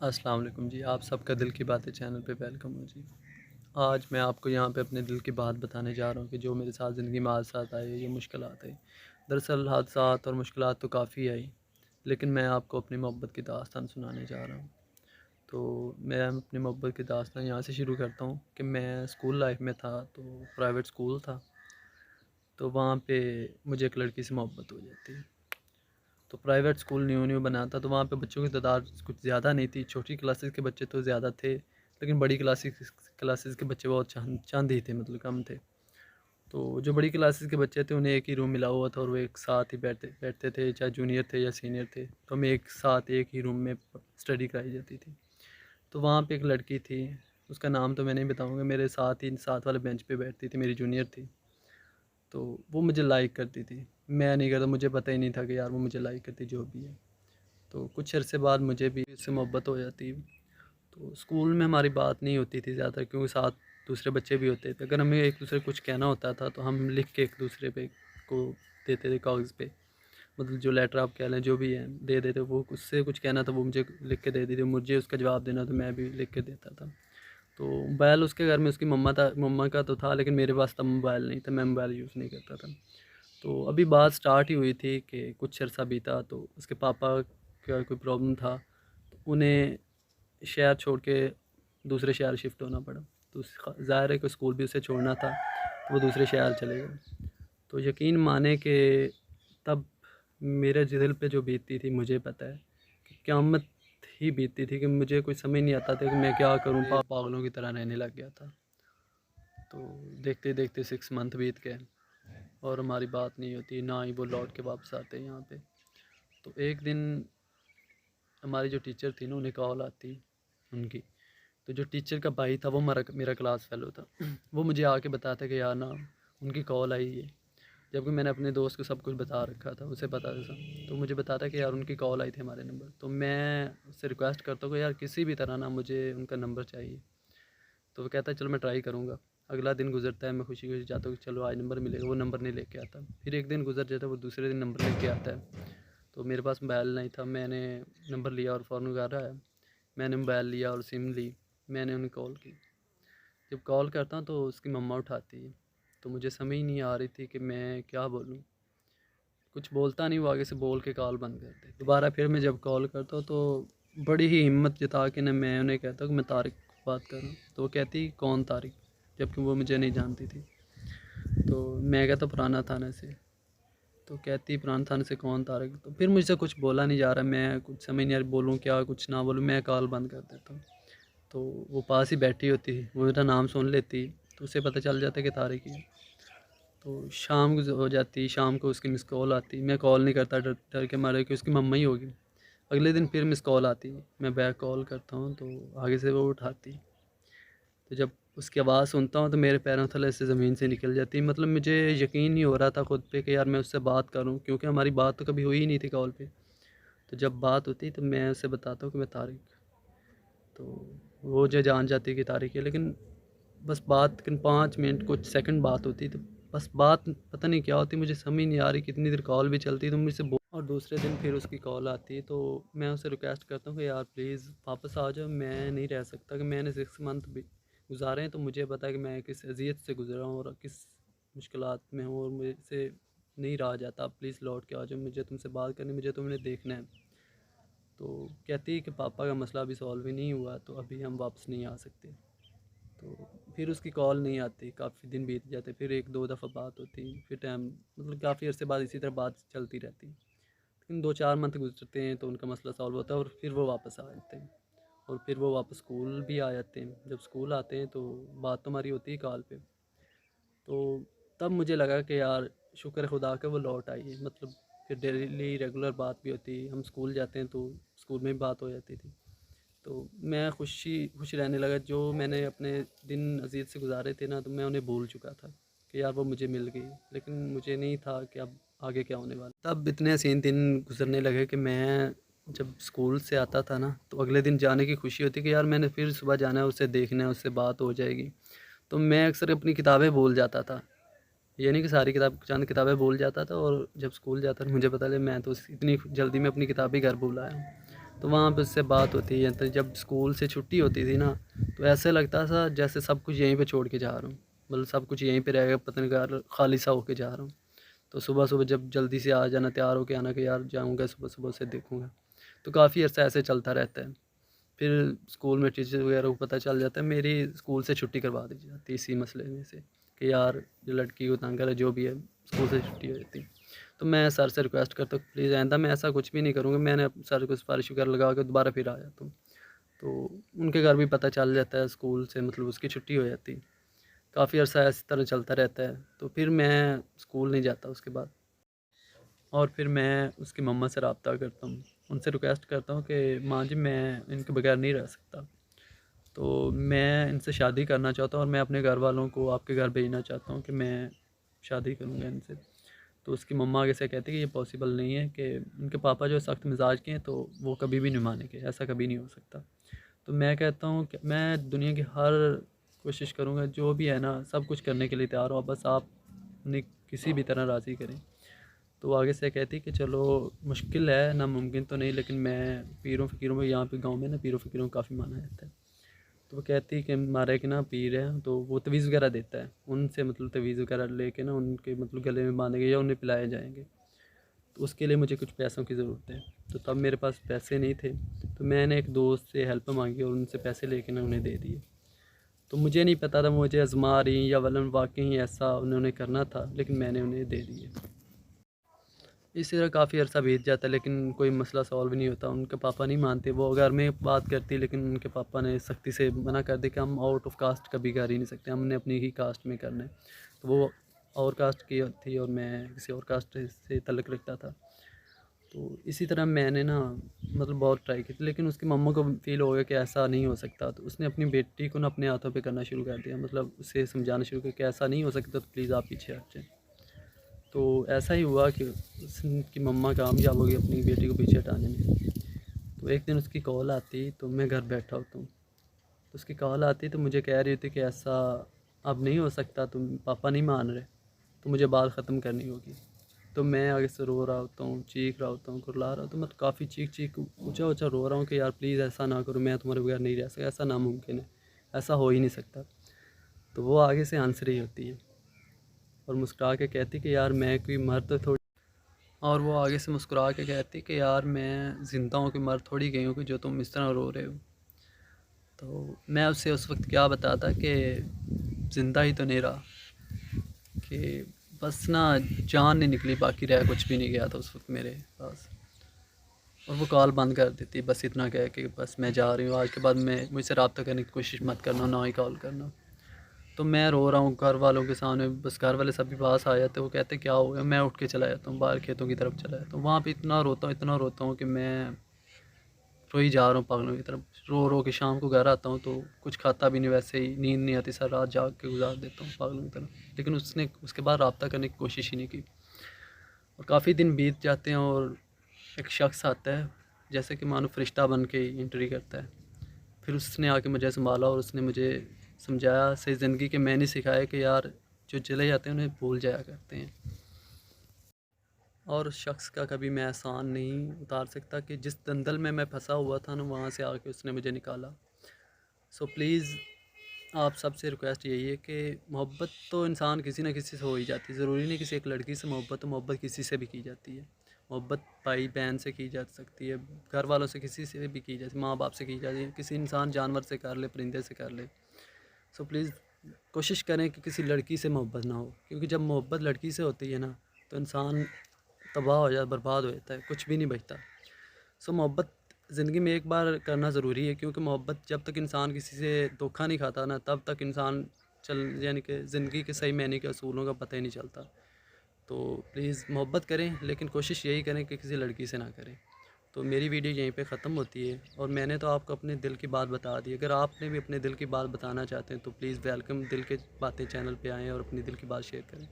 अस्सलाम वालेकुम जी, आप सबका दिल की बातें चैनल पे वेलकम हो जी। आज मैं आपको यहाँ पे अपने दिल की बात बताने जा रहा हूँ कि जो मेरे साथ ज़िंदगी में हादसात आए, ये मुश्किलात आई। दरअसल हादसात और मुश्किलात तो काफ़ी आई, लेकिन मैं आपको अपनी मोहब्बत की दास्तान सुनाने जा रहा हूँ। तो मैं अपनी मोहब्बत की दास्तान यहाँ से शुरू करता हूँ कि मैं स्कूल लाइफ में था, तो प्राइवेट स्कूल था। तो वहाँ पे मुझे एक लड़की से मोहब्बत हो जाती है। तो प्राइवेट स्कूल न्यू न्यू बना था, तो वहाँ पे बच्चों की तादाद कुछ ज़्यादा नहीं थी। छोटी क्लासेस के बच्चे तो ज़्यादा थे, लेकिन बड़ी क्लासेस के बच्चे बहुत चंद ही थे, मतलब कम थे। तो जो बड़ी क्लासेस के बच्चे थे उन्हें एक ही रूम मिला हुआ था और वो एक साथ ही बैठते बैठते थे, चाहे जूनियर थे या सीनियर थे। तो हमें एक साथ एक ही रूम में स्टडी कराई जाती थी। तो वहाँ पे एक लड़की थी, उसका नाम तो मैं नहीं बताऊँगा, मेरे साथ ही साथ वाले बेंच पे बैठती थी, मेरी जूनियर थी। तो वो मुझे लाइक करती थी, मैं नहीं करता, मुझे पता ही नहीं था कि यार वो मुझे लाइक करती जो भी है। तो कुछ अरसे बाद मुझे भी उससे मोहब्बत हो जाती। तो स्कूल में हमारी बात नहीं होती थी ज़्यादा, क्योंकि साथ दूसरे बच्चे भी होते थे। अगर हमें एक दूसरे को कुछ कहना होता था तो हम लिख के एक दूसरे पे को देते थे कागज़ पे, मतलब जो लेटर आप कह लें जो भी है दे देते। वो उससे कुछ कहना था वो मुझे लिख के दे दी थी, मुझे उसका जवाब देना तो मैं भी लिख के देता था। तो मोबाइल उसके घर में उसकी मम्मा का तो था, लेकिन मेरे पास तब मोबाइल नहीं था, मैं मोबाइल यूज़ नहीं करता था। तो अभी बात स्टार्ट ही हुई थी कि कुछ अरसा बीता, तो उसके पापा का कोई प्रॉब्लम था, तो उन्हें शहर छोड़ के दूसरे शहर शिफ्ट होना पड़ा। तो ज़ाहिर है कि स्कूल भी उसे छोड़ना था, तो वो दूसरे शहर चले गए। तो यकीन माने कि तब मेरे दिल पे जो बीतती थी मुझे पता है कि क़यामत ही बीतती थी, कि मुझे कोई समझ नहीं आता था कि मैं क्या करूँ। पागलों की तरह रहने लग गया था। तो देखते देखते 6 मंथ बीत गए और हमारी बात नहीं होती, ना ही वो लौट के वापस आते यहाँ पे। तो एक दिन हमारी जो टीचर थी ना, उन्हें कॉल आती उनकी। तो जो टीचर का भाई था वो मेरा क्लास फेलो था। वो मुझे आके बताता कि यार ना उनकी कॉल आई है, जबकि मैंने अपने दोस्त को सब कुछ बता रखा था, उसे पता था सब। तो मुझे बताता कि यार उनकी कॉल आई थी हमारे नंबर। तो मैं उससे रिक्वेस्ट करता हूँ कि यार किसी भी तरह ना मुझे उनका नंबर चाहिए। तो वो कहता है चलो मैं ट्राई करूँगा। अगला दिन गुजरता है, मैं खुशी खुशी जाता हूँ कि चलो आज नंबर मिलेगा, वो नंबर नहीं लेके आता। फिर एक दिन गुजर जाता है, वो दूसरे दिन नंबर लेके आता है। तो मेरे पास मोबाइल नहीं था, मैंने नंबर लिया और फ़ौरन कह रहा है, मैंने मोबाइल लिया और सिम ली, मैंने उन्हें कॉल की। जब कॉल करता हूँ तो उसकी मम्मा उठाती है। तो मुझे समझ नहीं आ रही थी कि मैं क्या बोलूँ, कुछ बोलता नहीं, वो आगे से बोल के कॉल बंद कर दे। दोबारा फिर मैं जब कॉल करता हूँ तो बड़ी ही हिम्मत जता के ना मैं उन्हें कहता हूँ कि मैं तारिक बात कर रहा हूँ। तो वो कहती कौन तारिक, जबकि वो मुझे नहीं जानती थी। तो मैं कहता पुराना थाने से। तो कहती पुराना थाने से कौन तारिक। तो फिर मुझसे कुछ बोला नहीं जा रहा, मैं कुछ समझ नहीं आ रहा बोलूँ क्या कुछ ना बोलूँ, मैं कॉल बंद कर देता हूँ। तो वो पास ही बैठी होती, वो मेरा नाम सुन लेती, तो उसे पता चल जाता कि तारिक ही है। तो शाम को हो जाती, शाम को उसकी मिस कॉल आती, मैं कॉल नहीं करता डर डर के मारे कि उसकी मम्मा ही होगी। अगले दिन फिर मिस कॉल आती, मैं बैक कॉल करता हूँ तो आगे से वो उठाती। तो जब उसकी आवाज़ सुनता हूँ तो मेरे पैरों तले से ज़मीन से निकल जाती, मतलब मुझे यकीन नहीं हो रहा था खुद पे कि यार मैं उससे बात करूँ, क्योंकि हमारी बात तो कभी हुई ही नहीं थी कॉल पे। तो जब बात होती तो मैं उससे बताता हूँ कि मैं तारिक। तो वो जो जान जाती कि तारिक है, लेकिन बस बात 5 मिनट कुछ सेकंड बात होती, तो बस बात पता नहीं क्या होती, मुझे समझ नहीं आ रही। कितनी देर कॉल भी चलती तो मुझसे और दूसरे दिन फिर उसकी कॉल आती, तो मैं उसे रिक्वेस्ट करता हूँ कि यार प्लीज़ वापस आ जाओ, मैं नहीं रह सकता, कि मैंने 6 मंथ भी गुजारे हैं, तो मुझे पता है कि मैं किस अजियत से गुजरा हूँ और किस मुश्किलात में हूँ, और मुझसे नहीं रहा जाता। प्लीज़ लौट के आ जाओ, मुझे तुमसे बात करनी, मुझे तुमने देखना है। तो कहती है कि पापा का मसला अभी सॉल्व ही नहीं हुआ, तो अभी हम वापस नहीं आ सकते। तो फिर उसकी कॉल नहीं आती, काफ़ी दिन बीत जाते, फिर एक दो दफ़ा बात होती, फिर टाइम, मतलब काफ़ी अर्से बाद इसी तरह बात चलती रहती। लेकिन 2-4 मंथ गुजरते हैं तो उनका मसला सॉल्व होता है और फिर वो वापस आ जाते हैं। और फिर वो वापस स्कूल भी आ जाते हैं। जब स्कूल आते हैं तो बात तो हमारी होती है कॉल पे। तो तब मुझे लगा कि यार शुक्र है खुदा का वो लौट आई है, मतलब फिर डेली रेगुलर बात भी होती है, हम स्कूल जाते हैं तो स्कूल में भी बात हो जाती थी। तो मैं खुश रहने लगा। जो मैंने अपने दिन अजीज़ से गुजारे थे ना, तो मैं उन्हें भूल चुका था कि यार वो मुझे मिल गई। लेकिन मुझे नहीं था कि अब आगे क्या होने वाला। तब इतने हसीन दिन गुजरने लगे कि मैं जब स्कूल से आता था ना, तो अगले दिन जाने की खुशी होती कि यार मैंने फिर सुबह जाना है, उससे देखना है, उससे बात हो जाएगी। तो मैं अक्सर अपनी किताबें भूल जाता था, ये नहीं कि सारी किताब, चंद किताबें भूल जाता था। और जब स्कूल जाता था मुझे पता चले मैं तो इतनी जल्दी में अपनी किताब ही घर भूल आया हूँ। तो वहाँ पे उससे बात होती है। तो जब स्कूल से छुट्टी होती थी ना, तो ऐसे लगता था जैसे सब कुछ यहीं पे छोड़ के जा रहा हूँ, मतलब सब कुछ यहीं पे रह गया, पता नहीं घर खाली सा होके जा रहा हूँ। तो सुबह सुबह जब जल्दी से आ जाना, तैयार होके आना कि यार जाऊँगा, सुबह सुबह से देखूँगा। तो काफ़ी अर्सा ऐसे चलता रहता है। फिर स्कूल में टीचर वगैरह को पता चल जाता है, मेरी स्कूल से छुट्टी करवा दी जाती है इसी मसले में से कि यार ये लड़की को तंग करे, जो भी है, स्कूल से छुट्टी हो जाती है। तो मैं सर से रिक्वेस्ट करता हूँ प्लीज़ आइंदा मैं ऐसा कुछ भी नहीं करूँगा, मैंने सर को सिफारिश वगैरह लगा के दोबारा फिर आ जाता हूँ। तो उनके घर भी पता चल जाता है स्कूल से, मतलब उसकी छुट्टी हो जाती है। काफ़ी अर्सा इस तरह चलता रहता है। तो फिर मैं स्कूल नहीं जाता उसके बाद, और फिर मैं उसकी मम्मा से रब्ता करता हूँ, उनसे रिक्वेस्ट करता हूँ कि माँ जी मैं इनके बगैर नहीं रह सकता, तो मैं इनसे शादी करना चाहता हूँ और मैं अपने घर वालों को आपके घर भेजना चाहता हूँ कि मैं शादी करूँगा इनसे। तो उसकी मम्मा आगे से कहती है कि ये पॉसिबल नहीं है, कि उनके पापा जो सख्त मिजाज के हैं तो वो कभी भी नहीं मानेंगे, ऐसा कभी नहीं हो सकता। तो मैं कहता हूँ कि मैं दुनिया की हर कोशिश करूँगा, जो भी है ना सब कुछ करने के लिए तैयार हूँ, बस आप उन्हें किसी भी तरह राज़ी करें। तो वो आगे से कहती कि चलो मुश्किल है, नामुमकिन तो नहीं, लेकिन मैं पीरों फ़कीरों में, यहाँ पे गांव में ना पीरों फ़कीरों को काफ़ी माना जाता है। तो वो कहती कि हमारे के ना पीर है, तो वो तवीज़ वगैरह देता है, उनसे मतलब तवीज़ वगैरह लेके ना उनके मतलब गले में बांधेंगे या उन्हें पिलाए जाएंगे। तो उसके लिए मुझे कुछ पैसों की ज़रूरत है। तो तब मेरे पास पैसे नहीं थे, तो मैंने एक दोस्त से हेल्प मांगी और उनसे पैसे लेके ना उन्हें दे दिए। तो मुझे नहीं पता था मुझे आज़मा रही या वलन वाकई ऐसा उन्होंने करना था, लेकिन मैंने उन्हें दे दिए। इसी तरह काफ़ी अर्सा बीत जाता है, लेकिन कोई मसला सॉल्व नहीं होता। उनके पापा नहीं मानते, वो घर में बात करती, लेकिन उनके पापा ने सख्ती से मना कर दिया कि हम आउट ऑफ कास्ट कभी कर ही नहीं सकते, हमने अपनी ही कास्ट में करना है। तो वो और कास्ट की थी और मैं किसी और कास्ट से तल्लुक़ रखता था। तो इसी तरह मैंने ना मतलब बहुत ट्राई की थी, लेकिन उसकी मम्मा को फ़ील हो गया कि ऐसा नहीं हो सकता। तो उसने अपनी बेटी को ना अपने हाथों पे करना शुरू कर दिया, मतलब उसे समझाना शुरू किया कि ऐसा नहीं हो सकता, तो प्लीज़ आप पीछे हट जाएँ। तो ऐसा ही हुआ कि उसकी मम्मा कामयाब हो गई अपनी बेटी को पीछे हटाने में। तो एक दिन उसकी कॉल आती, तो मैं घर बैठा होता हूँ, तो उसकी कॉल आती तो मुझे कह रही थी कि ऐसा अब नहीं हो सकता, तुम पापा नहीं मान रहे, तो मुझे बात ख़त्म करनी होगी। तो मैं आगे से रो रहा होता हूँ, चीख रहा होता हूँ, कुरला रहा, तो मैं काफ़ी चीख ऊँचा ऊँचा रो रहा हूँ कि यार प्लीज़ ऐसा ना करो, मैं तुम्हारे बगैर नहीं रह सकता, ऐसा नामुमकिन है, ऐसा हो ही नहीं सकता। तो वो आगे से हंस रही होती है और मुस्कुरा के कहती कि यार मैं कोई मर्द थोड़ी, और वो आगे से मुस्कुरा के कहती कि यार मैं ज़िंदा हूँ, कि मर थोड़ी गई हूँ कि जो तुम इस तरह रो रहे हो। तो मैं उससे उस वक्त क्या बताता कि ज़िंदा ही तो नहीं रहा, कि बस ना जान नहीं निकली, बाकी रह कुछ भी नहीं गया था उस वक्त मेरे पास। और वो कॉल बंद कर देती, बस इतना कह के बस मैं जा रही हूँ, आज के बाद मैं मुझसे रब्ता करने की कोशिश मत करना, ना ही कॉल करना। तो मैं रो रहा हूँ घर वालों के सामने, बस घर वाले सभी पास आ जाते, वो कहते क्या हो गया, मैं उठ के चला जाता हूँ बाहर खेतों की तरफ चला जाता हूँ। वहाँ पे इतना रोता हूँ कि मैं रो ही जा रहा हूँ पागलों की तरफ। रो रो के शाम को घर आता हूँ तो कुछ खाता भी नहीं, वैसे ही नींद नहीं आती, सारी रात जाग के गुजार देता हूँ पागलों की तरह। लेकिन उसने उसके बाद रब्ता करने की कोशिश ही नहीं की। और काफ़ी दिन बीत जाते हैं और एक शख्स आता है, जैसे कि मानो फरिश्ता बन के एंट्री करता है। फिर उसने आके मुझे संभाला और उसने मुझे समझाया सही ज़िंदगी के मैंने सिखाया कि यार जो चले जाते हैं उन्हें भूल जाया करते हैं। और उस शख्स का कभी मैं एहसान नहीं उतार सकता कि जिस दलदल में मैं फंसा हुआ था ना, वहाँ से आके उसने मुझे निकाला। सो प्लीज़ आप सबसे रिक्वेस्ट यही है कि मोहब्बत तो इंसान किसी न किसी से हो ही जाती है। ज़रूरी नहीं किसी एक लड़की से मोहब्बत हो, मोहब्बत किसी से भी की जाती है। मोहब्बत भाई बहन से की जा सकती है, घर वालों से किसी से भी की जाती है, माँ बाप से की जाती है, किसी इंसान जानवर से कर ले, परिंदे से कर ले। सो प्लीज़ कोशिश करें कि किसी लड़की से मोहब्बत ना हो, क्योंकि जब मोहब्बत लड़की से होती है ना, तो इंसान तबाह हो जाता, बर्बाद हो जाता है, कुछ भी नहीं बचता। सो मोहब्बत ज़िंदगी में एक बार करना ज़रूरी है, क्योंकि मोहब्बत जब तक इंसान किसी से धोखा नहीं खाता ना, तब तक इंसान चल यानी कि ज़िंदगी के सही मायने के असूलों का पता ही नहीं चलता। तो प्लीज़ मोहब्बत करें, लेकिन कोशिश यही करें कि किसी लड़की से ना करें। तो मेरी वीडियो यहीं पे ख़त्म होती है और मैंने तो आपको अपने दिल की बात बता दी। अगर आपने भी अपने दिल की बात बताना चाहते हैं तो प्लीज़ वेलकम, दिल के बातें चैनल पे आएँ और अपनी दिल की बात शेयर करें।